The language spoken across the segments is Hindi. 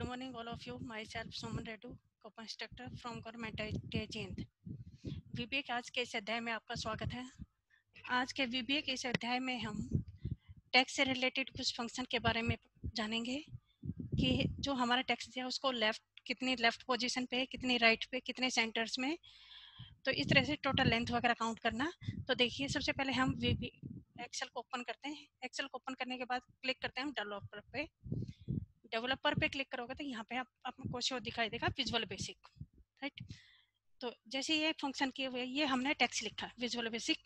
morning, all of you. Myself, Suman Reddu, co-instructor from Government Jayant. VBA आज के इस अध्याय में आपका स्वागत है। आज के VBA के इस अध्याय में हम टेक्स्ट से रिलेटेड कुछ फंक्शन के बारे में जानेंगे कि जो हमारा टेक्स्ट है उसको कितनी लेफ्ट पोजीशन पे, कितनी राइट पे, कितने सेंटर्स में, तो इस तरह से टोटल लेंथ वगैरह काउंट करना। तो देखिए, सबसे पहले हम एक्सेल को ओपन करते हैं। एक्सेल को ओपन करने के बाद क्लिक करते हैं हम डेवलपर पे। डेवलपर पे क्लिक करोगे तो यहाँ पे आपको शो दिखाई देगा विजुअल बेसिक, राइट। तो जैसे ये फंक्शन किए हुए, ये हमने टेक्स्ट लिखा विजुअल बेसिक,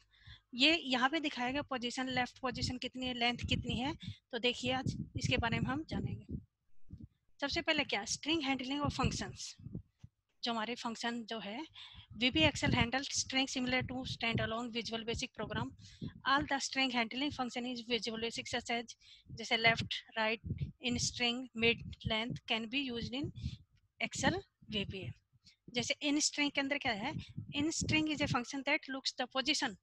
ये यहाँ पे दिखाएगा पोजीशन, लेफ्ट पोजीशन कितनी है, लेंथ कितनी है। तो देखिए आज इसके बारे में हम जानेंगे। सबसे पहले क्या, स्ट्रिंग हैंडलिंग और फंक्शंस। जो हमारे फंक्शन जो है, VB Excel handle string similar to standalone Visual Basic program. All the string handling function is Visual Basic such as जैसे left, right, in string, mid, length can be used in Excel VBA. जैसे in string के अंदर क्या है, in string is a function that looks the position,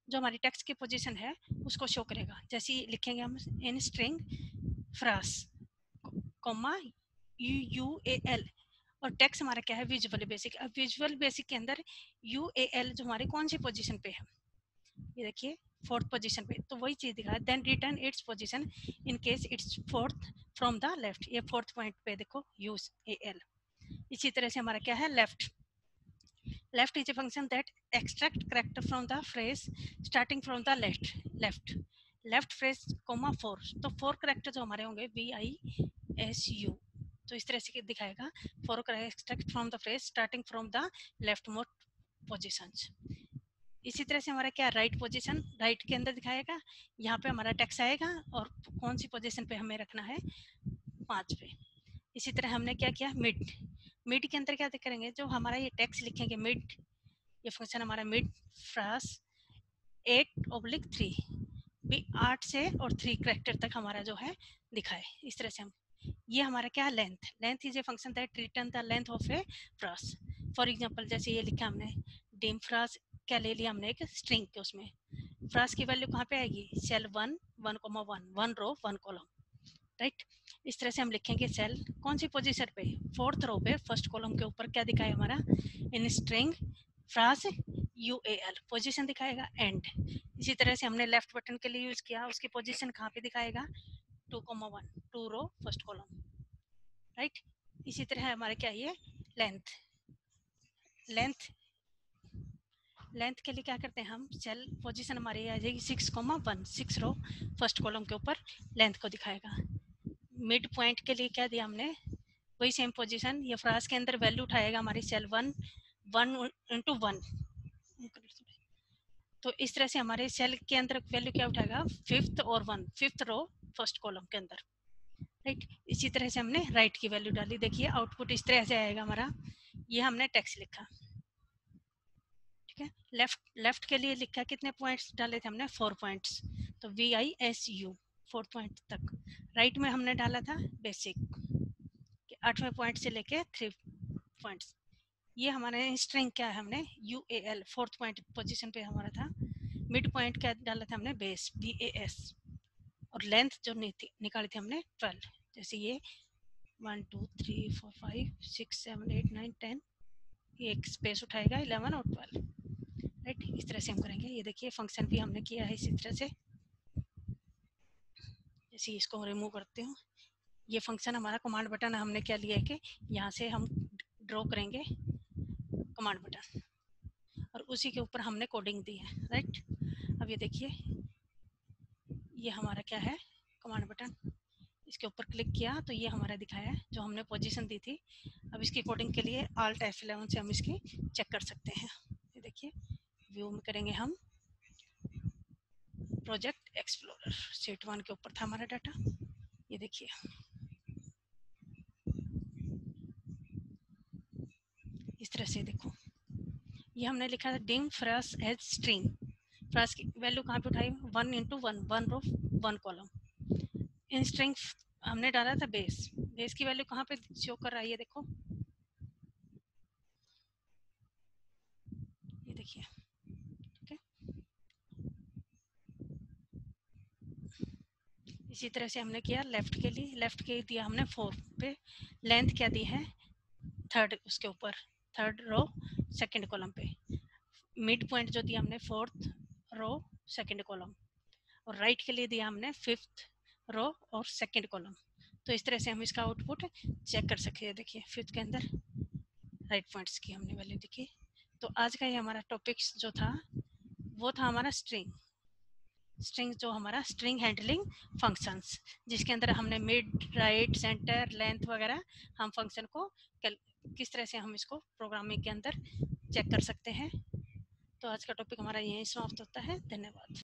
जो हमारी टेक्स्ट की पोजीशन है उसको शो करेगा। जैसे लिखेंगे हम in string France comma UUAL, और टेक्स्ट हमारा क्या है, विजुअल बेसिक। अब विजुअल बेसिक के अंदर UAL जो हमारी कौन सी पोजीशन पे है, ये देखिए फोर्थ पोजीशन पे, तो वही चीज दिखा है। Then return its position in case its fourth from the left, ये फोर्थ पॉइंट पे देखो UAL। इसी तरह से हमारा क्या है, left is a function that extract character from the phrase starting from the left phrase comma four, तो फोर करेक्टर जो हमारे होंगे VISU, तो इस तरह से दिखाएगा for extract from the phrase starting from the left most positions. इसी तरह से हमारा क्या, राइट पोजीशन, राइट के अंदर दिखाएगा, यहाँ पे हमारा टेक्स्ट आएगा और कौन सी पोजीशन पे हमें रखना है, 5 पे। इसी तरह हमने क्या किया, मिड के अंदर क्या करेंगे, जो हमारा ये टेक्स्ट लिखेंगे मिड, ये फंक्शन हमारा मिड फ्रास 8/3 भी 8 से और 3 करेक्टर तक हमारा जो है दिखाए। इस तरह से हम, ये हमारा क्या, length is a function that return the length of A France. For example जैसे ये लिखा हमने डिम फ्रास, क्या ले लिया हमने, एक स्ट्रिंग के, उसमें फ्रास की वैल्यू कहाँ पे आएगी, सेल 1 रो 1 कॉलम, राइट। इस तरह से हम लिखेंगे सेल कौन सी पोजीशन पे, फोर्थ रो पे, फर्स्ट कॉलम के ऊपर क्या दिखाए हमारा, in string France UAL position दिखाएगा एंड। इसी तरह से हमने लेफ्ट बटन के लिए यूज किया, उसकी पोजीशन कहाँ पे दिखाएगा, 2,1 2 रो फर्स्ट कॉलम, राइट। इसी तरह हमारे क्या, ये लेंथ के लिए क्या करते हैं हम, सेल पोजीशन हमारी आ जाएगी 6,1 6 रो फर्स्ट कॉलम के ऊपर लेंथ को दिखाएगा। मिड पॉइंट के लिए क्या दिया हमने, वही सेम पोजीशन, ये फ्रास के अंदर वैल्यू उठाएगा हमारी सेल 1 तो इस तरह से हमारे सेल के अंदर वैल्यू क्या उठाएगा, फिफ्थ रो फर्स्ट कॉलम के अंदर, राइट। इसी तरह से हमने राइट की वैल्यू डाली, देखिए आउटपुट इस तरह से आएगा हमारा। ये हमने टेक्स्ट लिखा, ठीक है। लेफ्ट के लिए लिखा, कितने पॉइंट्स डाले थे हमने, 4 पॉइंट्स, तो VISU 4 पॉइंट तक। राइट में हमने डाला था बेसिक, 8वें पॉइंट से लेके 3 पॉइंट्स। ये हमारे स्ट्रिंग क्या है, हमने UAL 4th पॉइंट पोजीशन पे हमारा था। मिड पॉइंट क्या डाला था हमने, बेस BAS, और लेंथ जो निकाली थी हमने 12। जैसे ये 1 2 3 4 5 6 7 8 9 10, ये एक स्पेस उठाएगा 11 और 12, राइट। इस तरह से हम करेंगे। ये देखिए फंक्शन भी हमने किया है इसी तरह से। जैसे इसको रिमूव करते हूँ, ये फंक्शन हमारा कमांड बटन हमने क्या लिया है कि यहाँ से हम ड्रॉ करेंगे कमांड बटन, और उसी के ऊपर हमने कोडिंग दी है, राइट। अब ये देखिए, ये हमारा क्या है, कमांड बटन, इसके ऊपर क्लिक किया तो ये हमारा दिखाया है जो हमने पोजीशन दी थी। अब इसकी कोडिंग के लिए Alt F11 से हम इसकी चेक कर सकते हैं। ये देखिए, व्यू में करेंगे हम, प्रोजेक्ट एक्सप्लोरर शीट 1 के ऊपर था हमारा डाटा। ये देखिए, इस तरह से देखो, ये हमने लिखा था dim phrase as string, phrase की वैल्यू कहाँ पे उठाई, 1 रो 1 कॉलम। इन स्ट्रिंग हमने डाला था बेस की वैल्यू कहाँ पे शो कर रहा है, ये देखो, ये देखिए, ठीक है। इसी तरह से हमने किया लेफ्ट के लिए, लेफ्ट के दिया हमने 4 पे, लेंथ क्या दी है थर्ड, उसके ऊपर थर्ड रो सेकंड कॉलम पे, मिड पॉइंट जो दिया हमने फोर्थ रो सेकंड कॉलम, और राइट के लिए दिया हमने फिफ्थ रो और सेकंड कॉलम। तो इस तरह से हम इसका आउटपुट चेक कर सकते हैं। देखिए फिफ्थ के अंदर राइट पॉइंट्स की हमने वैल्यू देखी। तो आज का ये हमारा टॉपिक्स जो था वो था हमारा स्ट्रिंग जो हमारा स्ट्रिंग हैंडलिंग फंक्शंस, जिसके अंदर हमने मिड राइट सेंटर लेंथ वगैरह हम फंक्शन को किस तरह से हम इसको प्रोग्रामिंग के अंदर चेक कर सकते हैं। तो आज का टॉपिक हमारा यहीं समाप्त होता है। धन्यवाद।